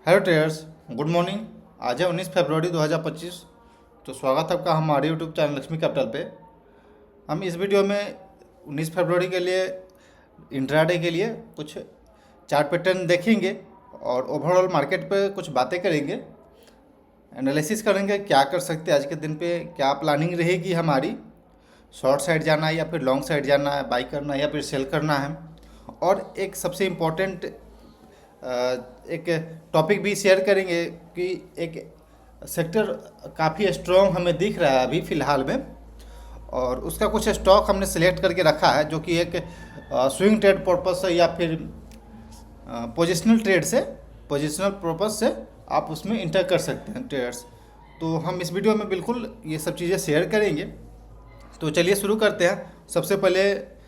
Hello traders, good morning. आज है 19 फरवरी 2025। तो स्वागत है आपका हमारे यूट्यूब चैनल लक्ष्मी कैपिटल पे। हम इस वीडियो में 19 फरवरी के लिए इंट्राडे के लिए कुछ चार्ट पैटर्न देखेंगे और ओवरऑल मार्केट पे कुछ बातें करेंगे, एनालिसिस करेंगे क्या कर सकते हैं आज के दिन पे, क्या प्लानिंग रहेगी हमारी, शॉर्ट साइड जाना है या फिर लॉन्ग साइड जाना है, बाई करना है या फिर सेल करना है। और एक सबसे इम्पोर्टेंट एक टॉपिक भी शेयर करेंगे कि एक सेक्टर काफ़ी स्ट्रॉन्ग हमें दिख रहा है अभी फ़िलहाल में, और उसका कुछ स्टॉक हमने सिलेक्ट करके रखा है जो कि एक स्विंग ट्रेड पर्पस से या फिर पोजिशनल पर्पस से आप उसमें इंटर कर सकते हैं ट्रेडर्स। तो हम इस वीडियो में बिल्कुल ये सब चीज़ें शेयर करेंगे। तो चलिए शुरू करते हैं। सबसे पहले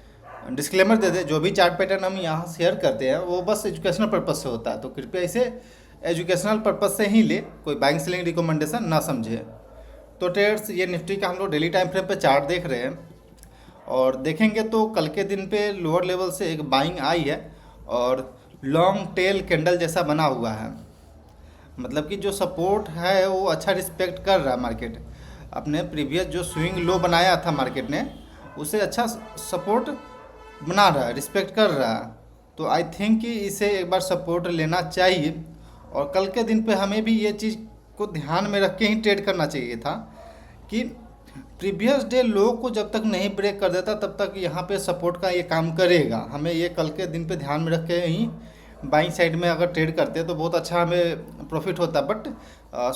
डिस्क्लेमर दे दे, जो भी चार्ट पैटर्न हम यहाँ शेयर करते हैं वो बस एजुकेशनल पर्पज़ से होता है, तो कृपया इसे एजुकेशनल पर्पज़ से ही ले, कोई बाइंग सेलिंग रिकमेंडेशन ना समझे। तो ट्रेडर्स, ये निफ्टी का हम लोग डेली टाइम फ्रेम पे चार्ट देख रहे हैं और देखेंगे तो कल के दिन पे लोअर लेवल से एक बाइंग आई है और लॉन्ग टेल कैंडल जैसा बना हुआ है। मतलब कि जो सपोर्ट है वो अच्छा रिस्पेक्ट कर रहा है मार्केट। अपने प्रीवियस जो स्विंग लो बनाया था मार्केट ने, उसे अच्छा सपोर्ट बना रहा है, रिस्पेक्ट कर रहा है। तो आई थिंक कि इसे एक बार सपोर्ट लेना चाहिए और कल के दिन पे हमें भी ये चीज़ को ध्यान में रख के ही ट्रेड करना चाहिए था कि प्रीवियस डे लो को जब तक नहीं ब्रेक कर देता तब तक यहाँ पे सपोर्ट का ये काम करेगा। हमें ये कल के दिन पे ध्यान में रख के ही बाइंग साइड में अगर ट्रेड करते तो बहुत अच्छा हमें प्रॉफिट होता। बट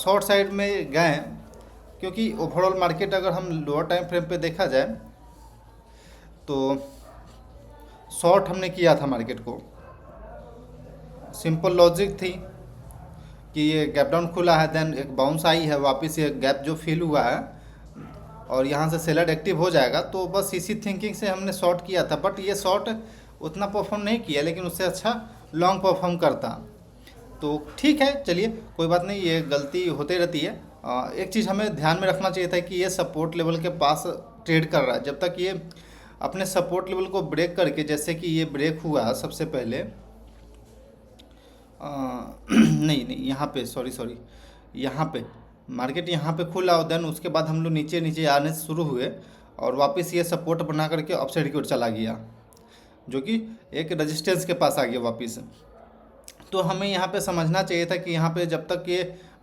शॉर्ट साइड में गए क्योंकि ओवरऑल मार्केट अगर हम लोअर टाइम फ्रेम पे देखा जाए तो शॉर्ट हमने किया था मार्केट को। सिंपल लॉजिक थी कि ये गैप डाउन खुला है, देन एक बाउंस आई है, वापस ये गैप जो फिल हुआ है और यहाँ से सेलर एक्टिव हो जाएगा, तो बस इसी थिंकिंग से हमने शॉर्ट किया था। बट ये शॉर्ट उतना परफॉर्म नहीं किया, लेकिन उससे अच्छा लॉन्ग परफॉर्म करता। तो ठीक है, चलिए कोई बात नहीं, ये गलती होती रहती है। एक चीज़ हमें ध्यान में रखना चाहिए था कि ये सपोर्ट लेवल के पास ट्रेड कर रहा है। जब तक ये अपने सपोर्ट लेवल को ब्रेक करके, जैसे कि ये ब्रेक हुआ सबसे पहले नहीं नहीं, यहाँ पे सॉरी यहाँ पे मार्केट यहाँ पे खुला और देन उसके बाद हम लोग नीचे नीचे आने शुरू हुए और वापस ये सपोर्ट बना करके अपसाइड की ओर चला गया, जो कि एक रेजिस्टेंस के पास आ गया वापस। तो हमें यहाँ पे समझना चाहिए था कि यहाँ पे जब तक ये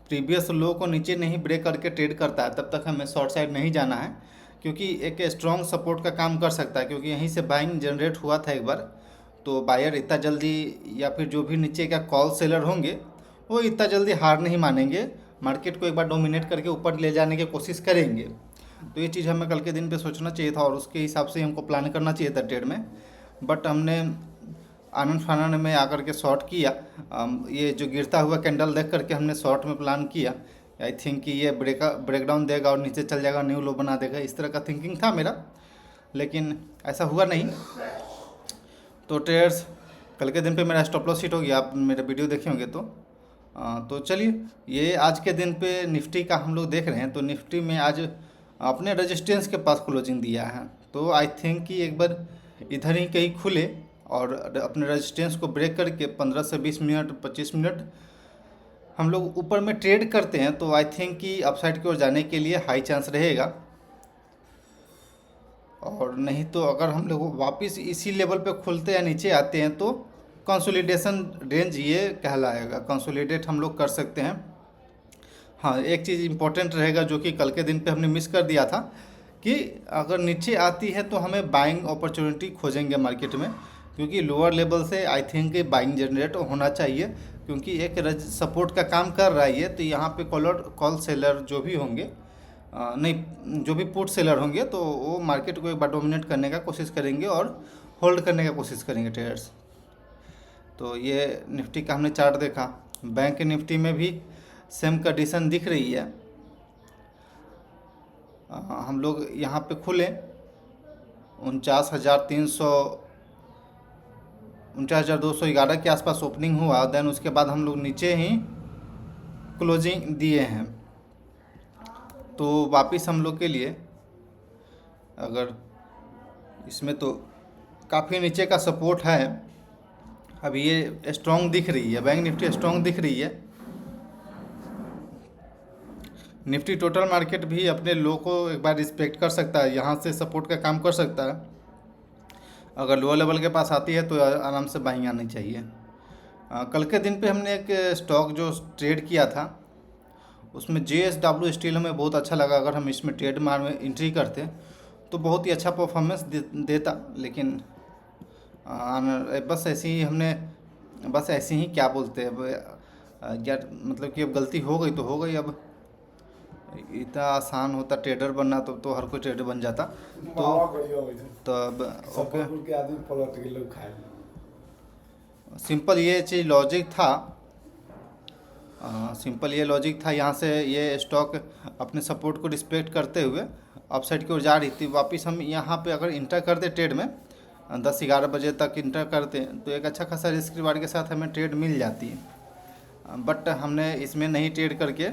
प्रीवियस लो को नीचे नहीं ब्रेक करके ट्रेड करता है तब तक हमें शॉर्ट साइड नहीं जाना है, क्योंकि एक स्ट्रॉन्ग सपोर्ट का काम कर सकता है। क्योंकि यहीं से बाइंग जनरेट हुआ था एक बार, तो बायर इतना जल्दी या फिर जो भी नीचे का कॉल सेलर होंगे वो इतना जल्दी हार नहीं मानेंगे, मार्केट को एक बार डोमिनेट करके ऊपर ले जाने की कोशिश करेंगे। तो ये चीज़ हमें कल के दिन पे सोचना चाहिए था और उसके हिसाब से हमको प्लान करना चाहिए था ट्रेड में। बट हमने आनंद फानंद में आकर के शॉर्ट किया। ये जो गिरता हुआ कैंडल देख करके हमने शॉर्ट में प्लान किया। आई थिंक कि ये ब्रेकडाउन देगा और नीचे चल जाएगा, न्यू लो बना देगा, इस तरह का थिंकिंग था मेरा, लेकिन ऐसा हुआ नहीं। तो ट्रेडर्स, कल के दिन पे मेरा स्टॉप लॉस हिट हो गया, आप मेरे वीडियो देखे होंगे तो चलिए, ये आज के दिन पे निफ्टी का हम लोग देख रहे हैं। तो निफ्टी में आज अपने रेजिस्टेंस के पास क्लोजिंग दिया है, तो आई थिंक कि एक बार इधर ही कहीं खुले और अपने रेजिस्टेंस को ब्रेक करके 15 से 20 मिनट 25 मिनट हम लोग ऊपर में ट्रेड करते हैं तो आई थिंक कि अपसाइड की ओर जाने के लिए हाई चांस रहेगा। और नहीं तो अगर हम लोग वापस इसी लेवल पे खुलते या नीचे आते हैं तो कंसोलिडेशन रेंज ये कहलाएगा, कंसोलिडेट हम लोग कर सकते हैं। हाँ, एक चीज़ इंपॉर्टेंट रहेगा जो कि कल के दिन पे हमने मिस कर दिया था कि अगर नीचे आती है तो हमें बाइंग अपॉर्चुनिटी खोजेंगे मार्केट में, क्योंकि लोअर लेवल से आई थिंक बाइंग जनरेट होना चाहिए, क्योंकि एक सपोर्ट का काम कर रहा है ये। तो यहाँ पे कॉल सेलर जो भी होंगे, नहीं, जो भी पुट सेलर होंगे तो वो मार्केट को एक बार डोमिनेट करने का कोशिश करेंगे और होल्ड करने का कोशिश करेंगे ट्रेडर्स। तो ये निफ्टी का हमने चार्ट देखा। बैंक निफ्टी में भी सेम कंडीशन दिख रही है। हम लोग यहाँ पे खुले 49,211 के आसपास ओपनिंग हुआ, देन उसके बाद हम लोग नीचे ही क्लोजिंग दिए हैं। तो वापस हम लोग के लिए अगर इसमें तो काफ़ी नीचे का सपोर्ट है। अभी ये स्ट्रॉन्ग दिख रही है, बैंक निफ्टी स्ट्रॉन्ग दिख रही है निफ्टी टोटल मार्केट भी अपने लो को एक बार रिस्पेक्ट कर सकता है, यहाँ से सपोर्ट का काम कर सकता है। अगर लो लेवल के पास आती है तो आराम से बाइंग आनी चाहिए। कल के दिन पे हमने एक स्टॉक जो ट्रेड किया था उसमें JSW स्टील हमें बहुत अच्छा लगा। अगर हम इसमें ट्रेड मार में एंट्री करते तो बहुत ही अच्छा परफॉर्मेंस देता, लेकिन बस ऐसे ही हमने, बस ऐसे ही क्या बोलते हैं अब यार, मतलब कि अब गलती हो गई तो हो गई। अब इतना आसान होता ट्रेडर बनना तो हर कोई ट्रेडर बन जाता। तो अब ओके, के आदमी पलट के लोग खाए। सिंपल ये चीज़ लॉजिक था। सिंपल ये लॉजिक था, यहाँ से ये स्टॉक अपने सपोर्ट को रिस्पेक्ट करते हुए अपसाइड की ओर जा रही थी। वापस हम यहाँ पे अगर इंटर करते ट्रेड में 10-11 बजे तक इंटर करते तो एक अच्छा खासा रिस्क रिवार्ड के साथ हमें ट्रेड मिल जाती है। बट हमने इसमें नहीं ट्रेड करके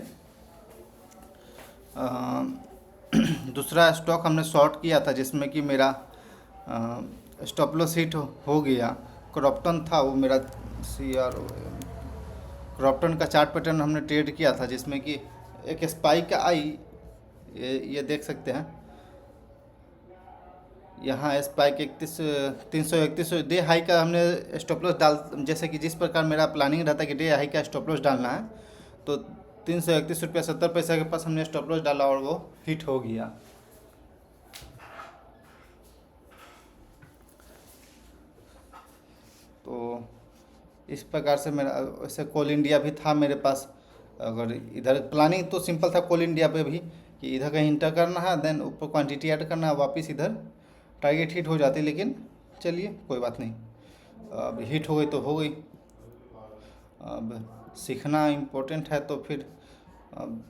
दूसरा स्टॉक हमने शॉर्ट किया था जिसमें कि मेरा स्टॉप लॉस हिट हो गया। क्रॉप्टन था वो मेरा, क्रॉप्टन का चार्ट पैटर्न हमने ट्रेड किया था जिसमें कि एक स्पाइक आई, ये देख सकते हैं यहाँ स्पाइक 331 डे हाई का हमने स्टॉप लॉस डाल, जैसे कि जिस प्रकार मेरा प्लानिंग रहता है कि डे हाई का स्टॉप लॉस डालना है, तो 331 रुपया 70 पैसा के पास हमने स्टॉप लॉस डाला और वो हिट हो गया। तो इस प्रकार से मेरा, वैसे कोल इंडिया भी था मेरे पास। अगर इधर प्लानिंग तो सिंपल था कोल इंडिया पे भी कि इधर कहीं इंटर करना है, देन ऊपर क्वांटिटी ऐड करना है, वापस इधर टारगेट हिट हो जाती, लेकिन चलिए कोई बात नहीं, अब हिट हो गई तो हो गई। अब सीखना इम्पोर्टेंट है, तो फिर अब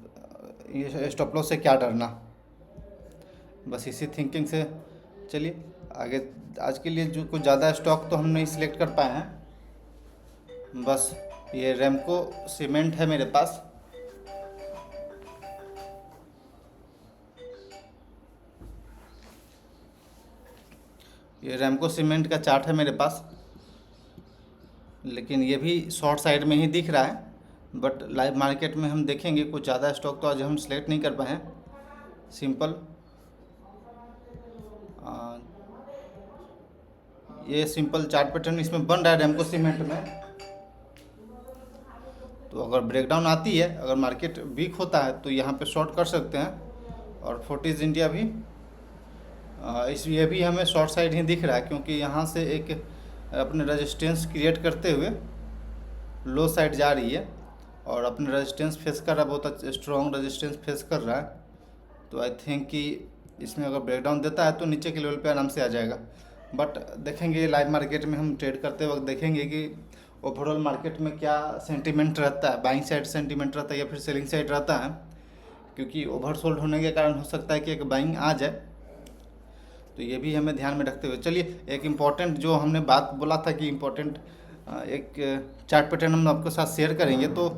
ये स्टॉप लॉस से क्या डरना, बस इसी थिंकिंग से चलिए आगे। आज के लिए जो कुछ ज़्यादा स्टॉक तो हम नहीं सिलेक्ट कर पाए हैं। बस ये रेमको सीमेंट है मेरे पास, ये रेमको सीमेंट का चार्ट है मेरे पास, लेकिन ये भी शॉर्ट साइड में ही दिख रहा है। बट लाइव मार्केट में हम देखेंगे कुछ ज़्यादा स्टॉक तो आज हम सिलेक्ट नहीं कर पाए हैं। सिंपल ये सिंपल चार्ट पैटर्न इसमें बन रहा है रेमको सीमेंट में। तो अगर ब्रेकडाउन आती है, अगर मार्केट वीक होता है तो यहाँ पे शॉर्ट कर सकते हैं। और फोर्टिस इंडिया भी इस ये भी हमें शॉर्ट साइड ही दिख रहा है, क्योंकि यहाँ से एक अपने रेजिस्टेंस क्रिएट करते हुए लो साइड जा रही है और अपने रेजिस्टेंस फेस कर रहा है, बहुत स्ट्रॉन्ग रेजिस्टेंस फेस कर रहा है। तो आई थिंक कि इसमें अगर ब्रेकडाउन देता है तो नीचे के लेवल पे आराम से आ जाएगा। बट देखेंगे लाइव मार्केट में, हम ट्रेड करते वक्त देखेंगे कि ओवरऑल मार्केट में क्या सेंटीमेंट रहता है, बाइंग साइड सेंटीमेंट रहता है या फिर सेलिंग साइड रहता है। क्योंकि ओवरसोल्ड होने के कारण हो सकता है कि एक बाइंग आ जाए, तो ये भी हमें ध्यान में रखते हुए चलिए। एक इम्पॉर्टेंट जो हमने बात बोला था कि इम्पोर्टेंट एक चार्ट पैटर्न हम आपके साथ शेयर करेंगे, तो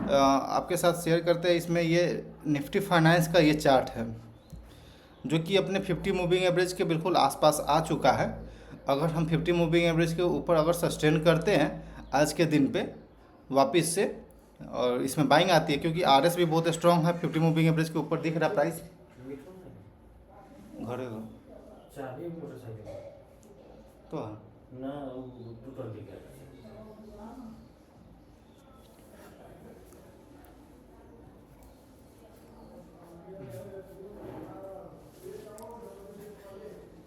आपके साथ शेयर करते हैं। इसमें ये निफ्टी फाइनेंस का ये चार्ट है जो कि अपने 50 मूविंग एवरेज के बिल्कुल आसपास आ चुका है। अगर हम 50 मूविंग एवरेज के ऊपर अगर सस्टेन करते हैं आज के दिन पे वापस से, और इसमें बाइंग आती है क्योंकि RS भी बहुत स्ट्रॉन्ग है, 50 मूविंग एवरेज के ऊपर दिख रहा प्राइस घरे चाबी मोटरसाइकिल तो हाँ। ना टूटल दिख रहा है।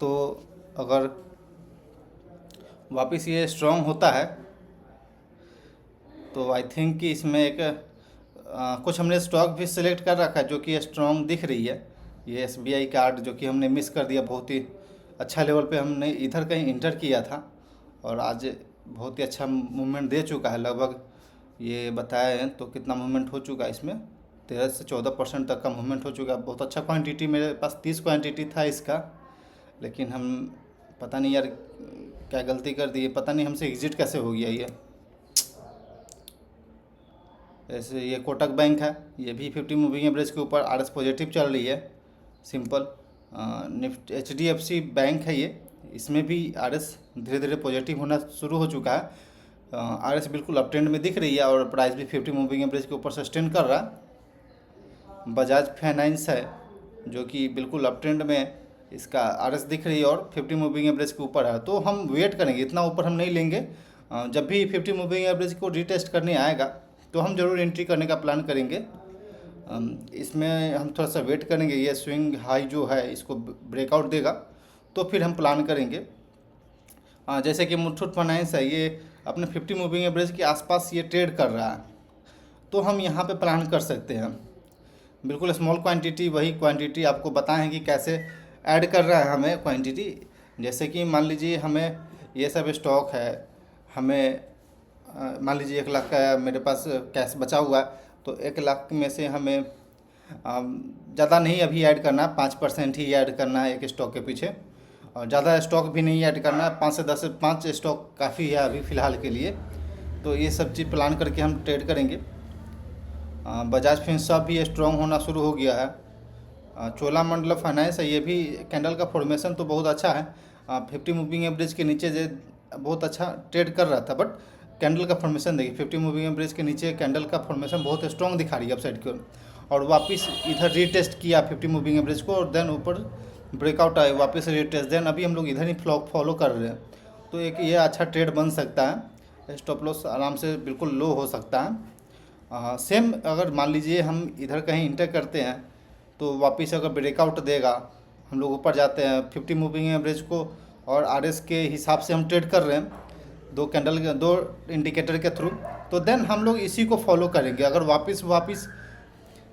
तो अगर वापस ये स्ट्रॉन्ग होता है तो आई थिंक कि इसमें एक कुछ हमने स्टॉक भी सिलेक्ट कर रखा है जो कि स्ट्रॉन्ग दिख रही है। ये SBI कार्ड जो कि हमने मिस कर दिया, बहुत ही अच्छा लेवल पे हमने इधर कहीं इंटर किया था और आज बहुत ही अच्छा मूवमेंट दे चुका है। लगभग ये बताया है तो कितना मूवमेंट हो चुका है इसमें, 13 से 14% तक का मूवमेंट हो चुका है। बहुत अच्छा क्वांटिटी, मेरे पास 30 क्वांटिटी था इसका, लेकिन हम पता नहीं यार क्या गलती कर दी है, पता नहीं हमसे एग्जिट कैसे हो गया ये। ऐसे ये कोटक बैंक है, ये भी 50 मूविंग एवरेज के ऊपर RS पॉजिटिव चल रही है। सिंपल निफ्ट HDFC बैंक है ये, इसमें भी RS धीरे धीरे पॉजिटिव होना शुरू हो चुका है। RS बिल्कुल अप ट्रेंड में दिख रही है और प्राइस भी 50 मूविंग एवरेज के ऊपर सस्टेन कर रहा है। बजाज फाइनेंस है जो कि बिल्कुल अप ट्रेंड में है, इसका आरएस दिख रही है और 50 मूविंग एवरेज के ऊपर है। तो हम वेट करेंगे, इतना ऊपर हम नहीं लेंगे। जब भी 50 मूविंग एवरेज को रीटेस्ट करने आएगा तो हम ज़रूर एंट्री करने का प्लान करेंगे। इसमें हम थोड़ा सा वेट करेंगे, ये स्विंग हाई जो है इसको ब्रेकआउट देगा तो फिर हम प्लान करेंगे। जैसे कि मुथूट फाइनेंस है, ये अपने 50 मूविंग एवरेज के आसपास ये ट्रेड कर रहा है, तो हम यहाँ पे प्लान कर सकते हैं। बिल्कुल स्मॉल क्वांटिटी, वही क्वांटिटी आपको बताएं हैं कि कैसे ऐड कर रहा है हमें क्वांटिटी। जैसे कि मान लीजिए हमें ये सब स्टॉक है, हमें मान लीजिए 1 लाख का मेरे पास कैश बचा हुआ है, तो 1 लाख में से हमें ज़्यादा नहीं अभी ऐड करना है, 5% ही ऐड करना है एक स्टॉक के पीछे, और ज़्यादा स्टॉक भी नहीं ऐड करना है। 5 से 10 5 स्टॉक काफ़ी है अभी फ़िलहाल के लिए। तो ये सब चीज़ प्लान करके हम ट्रेड करेंगे। बजाज फिनसर्व भी स्ट्रॉन्ग होना शुरू हो गया है। चोलामंडलम फाइनेंस है, ये भी कैंडल का फॉर्मेशन तो बहुत अच्छा है। 50 मूविंग एवरेज के नीचे जो बहुत अच्छा ट्रेड कर रहा था, बट कैंडल का फॉर्मेशन देखिए 50 मूविंग एवरेज के नीचे कैंडल का फॉर्मेशन बहुत स्ट्रॉन्ग दिखा रही है अपसाइड की ओर, और वापस इधर रीटेस्ट किया 50 मूविंग एवरेज को और देन ऊपर ब्रेकआउट आए, वापस रीटेस्ट, देन अभी हम लोग इधर ही फॉलो कर रहे हैं। तो एक ये अच्छा ट्रेड बन सकता है, स्टॉप लॉस आराम से बिल्कुल लो हो सकता है। सेम अगर मान लीजिए हम इधर कहीं इंटर करते हैं तो वापस अगर ब्रेकआउट देगा, हम लोग ऊपर जाते हैं 50 मूविंग एवरेज को और आरएस के हिसाब से हम ट्रेड कर रहे हैं, 2 इंडिकेटर के थ्रू, तो देन हम लोग इसी को फॉलो करेंगे। अगर वापस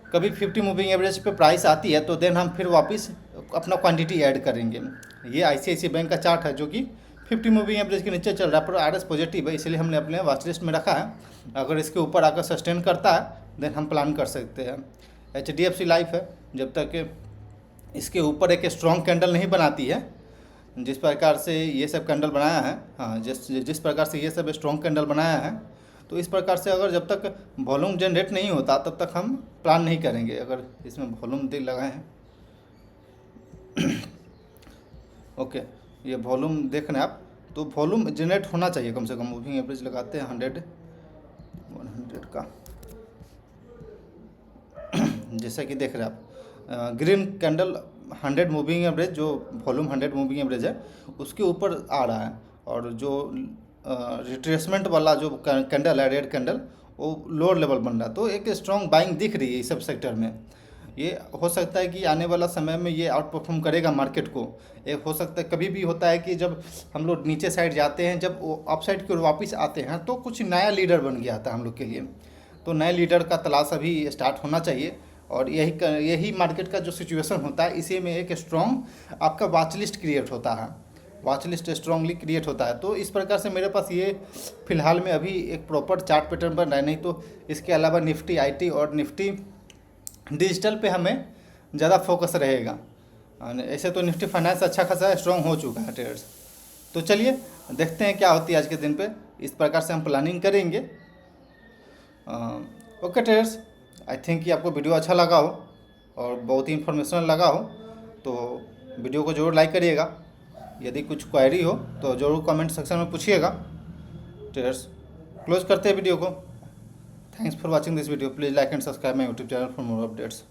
कभी 50 मूविंग एवरेज पे प्राइस आती है तो देन हम फिर वापस अपना क्वांटिटी ऐड करेंगे। ये आईसीआईसीआई बैंक का चार्ट है जो कि 50 मूविंग एवरेज के नीचे चल रहा है, पर आरएस पॉजिटिव है, इसलिए हमने अपने वॉच लिस्ट में रखा है। अगर इसके ऊपर आकर सस्टेन करता है देन हम प्लान कर सकते हैं। HDFC लाइफ है, जब तक इसके ऊपर एक स्ट्रॉन्ग कैंडल नहीं बनाती है, जिस प्रकार से ये सब कैंडल बनाया है, जिस प्रकार से ये सब स्ट्रॉन्ग कैंडल बनाया है, तो इस प्रकार से अगर जब तक वॉल्यूम जनरेट नहीं होता तब तक हम प्लान नहीं करेंगे। अगर इसमें वॉल्यूम लगाए हैं ओके, ये वॉल्यूम देख रहे हैं आप, तो वॉल्यूम जनरेट होना चाहिए कम से कम। मूविंग एवरेज लगाते हैं 100 का, जैसा कि देख रहे हैं आप ग्रीन कैंडल 100 मूविंग एवरेज, जो वॉल्यूम 100 मूविंग एवरेज है उसके ऊपर आ रहा है, और जो रिट्रेसमेंट वाला जो कैंडल है रेड कैंडल, वो लोअर लेवल बन रहा है। तो एक स्ट्रॉन्ग बाइंग दिख रही है इस सब सेक्टर में। ये हो सकता है कि आने वाला समय में ये आउट परफॉर्म करेगा मार्केट को। एक हो सकता है, कभी भी होता है कि जब हम लोग नीचे साइड जाते हैं, जब वो अप साइड की ओर वापस आते हैं तो कुछ नया लीडर बन गया था हम लोग के लिए। तो नए लीडर का तलाश अभी स्टार्ट होना चाहिए, और यही मार्केट का जो सिचुएशन होता है, इसी में एक स्ट्रॉन्ग आपका वॉच लिस्ट क्रिएट होता है, वॉच लिस्ट स्ट्रांगली क्रिएट होता है। तो इस प्रकार से मेरे पास ये फिलहाल में अभी एक प्रॉपर चार्ट पैटर्न बन रहा है। नहीं तो इसके अलावा निफ्टी आईटी और निफ्टी डिजिटल पे हमें ज़्यादा फोकस रहेगा। ऐसे तो निफ्टी फाइनेंस अच्छा खासा स्ट्रॉन्ग हो चुका है ट्रेडर्स। तो चलिए देखते हैं क्या होती है आज के दिन पे, इस प्रकार से हम प्लानिंग करेंगे। ओके ट्रेडर्स, आई थिंक कि आपको वीडियो अच्छा लगा हो और बहुत ही इन्फॉर्मेशनल लगा हो, तो वीडियो को ज़रूर लाइक करिएगा। यदि कुछ क्वेरी हो तो ज़रूर कमेंट सेक्शन में पूछिएगा। ट्रेडर्स क्लोज करते हैं वीडियो को। Thanks for watching this video. Please like and subscribe my YouTube channel for more updates.